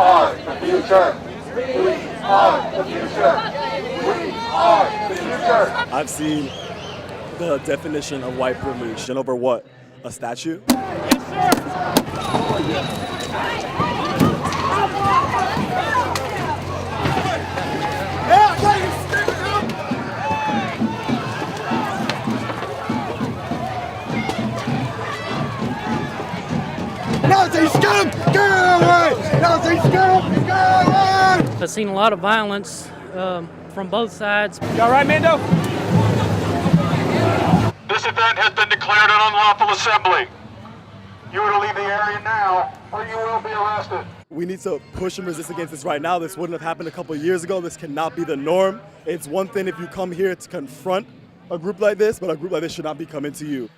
are the future. We are the future. We are the future. I've seen the definition of white privilege and over what? A statue? Nazi scum, get away! Nazi scum, get away! I've seen a lot of violence from both sides. You all right, Mando? This event has been declared an unlawful assembly. You are to leave the area now, or you will be arrested. We need to push and resist against this right now. This wouldn't have happened a couple of years ago. This cannot be the norm. It's one thing if you come here to confront a group like this, but a group like this should not be coming to you.